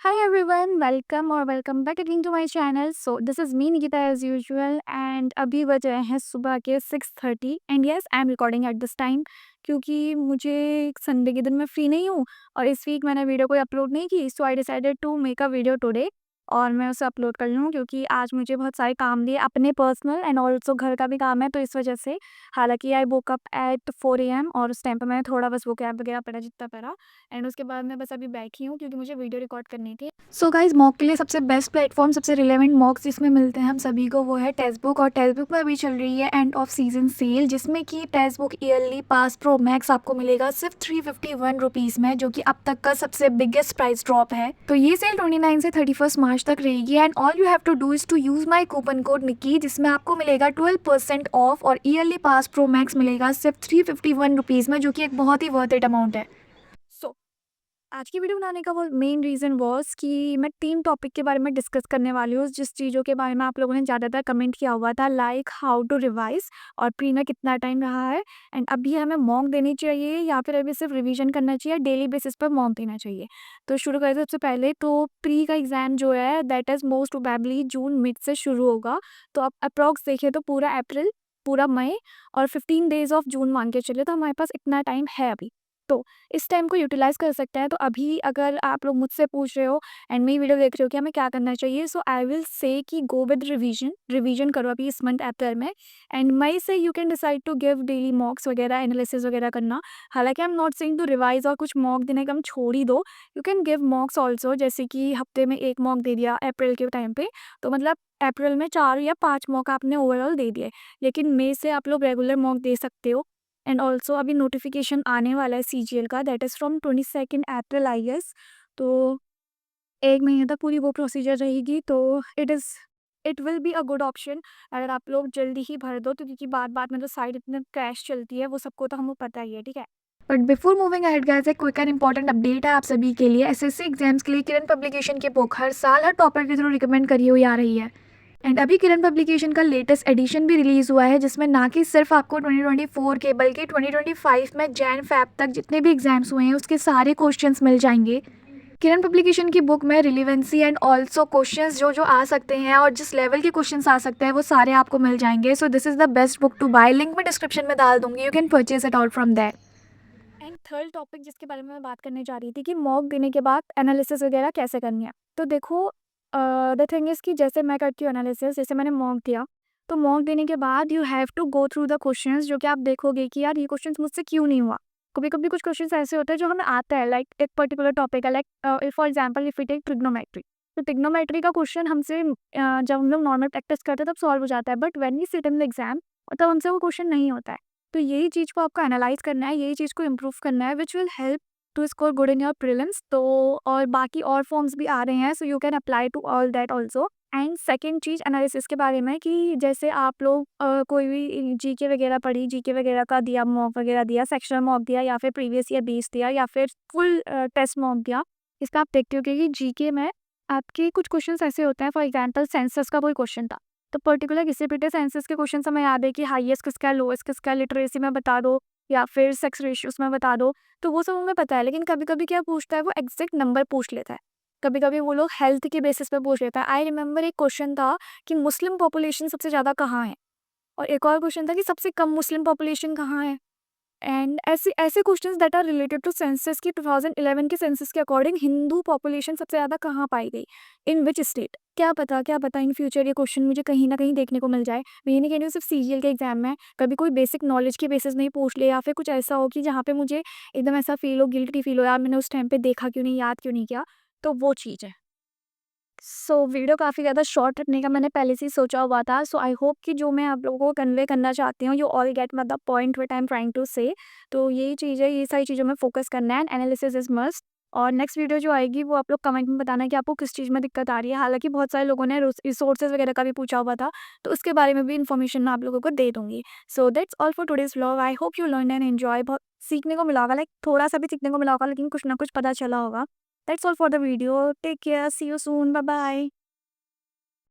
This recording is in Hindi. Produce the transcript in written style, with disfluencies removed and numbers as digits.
Hi everyone, welcome or welcome back again to my channel. So this is me Nikita as usual and अभी बज रहे हैं सुबह के 6:30 and yes I am recording at this time क्योंकि मुझे संडे के दिन मैं फ्री नहीं हूँ और इस वीक मैंने वीडियो कोई अपलोड नहीं की so I decided to make a video today और मैं उसे अपलोड कर लूँ क्योंकि आज मुझे बहुत सारे काम दिए अपने पर्सनल एंड ऑल्सो घर का भी काम है तो इस वजह से हालांकि आई वोक अप एट 4 AM और उस टाइम पर मैंने थोड़ा बस वो कैब वगैरह पढ़ा जितना पढ़ा एंड उसके बाद मैं बस अभी बैठी हूँ क्योंकि मुझे वीडियो रिकॉर्ड करनी थी। सो गाइज मॉक के लिए सबसे बेस्ट प्लेटफॉर्म सबसे रिलेवेंट मॉक्स जिसमें मिलते हैं हम सभी को वो है टेक्स्ट बुक और टेक्स्ट बुक में अभी चल रही है एंड ऑफ सीजन सेल जिसमें कि text book yearly pass pro max आपको मिलेगा सिर्फ 351 रुपीज़ में जो कि अब तक का सबसे बिगेस्ट प्राइस ड्रॉप है। तो ये सेल 29 से 31 मार्च तक रहेगी and all you have to do is to use my coupon code Nikki जिसमें आपको मिलेगा 12% ऑफ और ईयरली पास प्रो मैक्स मिलेगा सिर्फ 351 रुपीज़ में जो कि एक बहुत ही वर्थ इट अमाउंट है। सो आज की वीडियो बनाने का वो मेन रीज़न वॉज कि मैं 3 टॉपिक के बारे में डिस्कस करने वाली हूँ जिस चीज़ों के बारे में आप लोगों ने ज़्यादातर कमेंट किया हुआ था लाइक हाउ टू रिवाइज और प्री में कितना टाइम रहा है एंड अभी हमें मॉक देनी चाहिए या फिर अभी सिर्फ रिवीजन करना चाहिए डेली बेसिस पर मॉक देना चाहिए। तो शुरू करें सबसे पहले तो प्री का एग्ज़ाम जो है that is most probably June mid से शुरू होगा। तो आप अप्रॉक्स देखिए तो पूरा अप्रैल, पूरा मई और 15 डेज़ ऑफ जून मान के चलिए तो हमारे पास इतना टाइम है अभी। तो इस टाइम को यूटिलाइज़ कर सकते हैं। तो अभी अगर आप लोग मुझसे पूछ रहे हो एंड मेरी वीडियो देख रहे हो कि हमें क्या करना चाहिए सो आई विल से कि गो विद रिवीजन करो अभी इस मंथ अप्रैल में एंड मई से you can decide to give daily mocks वगैरह एनालिसिस वगैरह करना। हालांकि I am not saying to revise और कुछ मॉक देने का हम छोड़ ही दो। You can give mocks also जैसे कि हफ्ते में एक मॉक दे दिया अप्रैल के टाइम पे तो मतलब अप्रैल में 4 या 5 मॉक आपने ओवरऑल दे दिए। लेकिन मई से आप लोग रेगुलर मॉक दे सकते हो एंड ऑल्सो अभी नोटिफिकेशन आने वाला है सीजीएल का that is from 22 April I guess. तो 1 महीने तक पूरी वो प्रोसीजर रहेगी तो it will be a good option अगर आप लोग जल्दी ही भर दो तो क्योंकि बात में तो साइड इतने क्रैश चलती है वो सबको तो हमें पता ही है, ठीक है। But before moving ahead guys एक क्विक एंड इंपॉर्टेंट अपडेट है आप सभी के लिए। एसएससी एग्जाम्स के लिए किरण पब्लिकेशन की बुक हर साल हर टॉपर के थ्रू रिकमेंड करी हुई आ रही है एंड अभी किरण पब्लिकेशन का लेटेस्ट एडिशन भी रिलीज़ हुआ है जिसमें ना कि सिर्फ आपको 2024 के बल्कि 2025 में जैन फैब तक जितने भी एग्जाम्स हुए हैं उसके सारे क्वेश्चंस मिल जाएंगे। किरण पब्लिकेशन की बुक में रिलेवेंसी एंड ऑल्सो क्वेश्चंस जो जो आ सकते हैं और जिस लेवल के क्वेश्चंस आ सकते हैं वो सारे आपको मिल जाएंगे। So this is the best book to buy, link मैं डिस्क्रिप्शन में डाल दूंगी, you can purchase it out from that. And third topic जिसके बारे में मैं बात करने जा रही थी कि मॉक देने के बाद एनालिसिस वगैरह कैसे करनी है। तो देखो द थिंग इज़ कि जैसे मैं करती हूँ एनालिसिस जैसे मैंने मॉक दिया तो मॉक देने के बाद you have to go through the questions जो कि आप देखोगे कि यार ये क्वेश्चंस मुझसे क्यों नहीं हुआ। कभी कभी कुछ क्वेश्चंस ऐसे होते हैं जो हमें आता है लाइक एक पर्टिकुलर टॉपिक है like for example if you take trigonometry तो ट्रिग्नोमेट्री का क्वेश्चन हमसे जब हम लोग नॉर्मल प्रैक्टिस करते हैं तब सॉल्व हो जाता है but when we sit in the exam तब हमसे वो क्वेश्चन नहीं होता है। तो यही चीज़ को आपको एनालाइज करना है, यही चीज़ को इम्प्रूव करना है which will help to score good in your prelims. तो और बाकी और फॉर्म्स भी आ रहे हैं so you can apply to all that also. And second चीज़ एनालिसिस के बारे में कि जैसे आप लोग कोई भी जीके वगैरह पढ़ी, जीके वगैरह का दिया मॉक वगैरह दिया, सेक्शनल मॉक दिया या फिर प्रीवियस ईयर बेस दिया या फिर फुल टेस्ट मॉक दिया। इसका आप देखते हो कि जीके में आपके कुछ क्वेश्चंस ऐसे होते हैं फॉर एग्जाम्पल सेंसस का कोई क्वेश्चन था तो पर्टिकुलर किसी भी सेंसस के क्वेश्चन हमें याद है कि हाईएस्ट किसका है, लोएस्ट किसका है, लिटरेसी में बता दो या फिर सेक्स रेशियोज में बता दो। तो वो सब हमें पता है लेकिन कभी कभी क्या पूछता है वो एग्जैक्ट नंबर पूछ लेता है। कभी कभी वो लोग हेल्थ के बेसिस पे पूछ लेता है। आई रिमेंबर एक क्वेश्चन था कि मुस्लिम पॉपुलेशन सबसे ज़्यादा कहाँ है और एक और क्वेश्चन था कि सबसे कम मुस्लिम पॉपुलेशन कहाँ है। एंड ऐसे ऐसे questions that are related to census की 2011 के सेंसस के अकॉर्डिंग हिंदू पॉपुलेशन सबसे ज़्यादा कहाँ पाई गई, इन विच स्टेट। क्या पता इन फ्यूचर ये क्वेश्चन मुझे कहीं ना कहीं देखने को मिल जाए। मैं ये नहीं कह रही हूँ सिर्फ सीजीएल के एग्जाम में, कभी कोई बेसिक नॉलेज के बेसिस नहीं पूछ ले या फिर कुछ ऐसा हो कि जहाँ पे मुझे एकदम ऐसा फील हो, गिल्टी फील हो यार मैंने उस टाइम पे देखा क्यों नहीं, याद क्यों नहीं किया। तो वो चीज़ है। सो वीडियो काफ़ी ज़्यादा शॉर्ट रखने का मैंने पहले से ही सोचा हुआ था। सो आई होप कि जो मैं आप लोगों को कन्वे करना चाहती हूँ you all get the point what I am trying to say. तो यही चीज़ है, ये सारी चीज़ों में फोकस करना है एंड एनालिसिस इज मस्ट। और नेक्स्ट वीडियो जो आएगी वो आप लोग कमेंट में बताना कि आपको किस चीज़ में दिक्कत आ रही है। हालांकि बहुत सारे लोगों ने रिसोर्सेज वगैरह का भी पूछा हुआ था तो उसके बारे में भी इन्फॉर्मेशन मैं आप लोगों को दे दूंगी। So that's all for today's vlog. I hope you learn and enjoy. बहुत सीखने को मिला होगा, लाइक थोड़ा सा भी सीखने को मिला होगा लेकिन कुछ ना कुछ पता चला होगा। That's all for the video. Take care, see you soon, bye bye.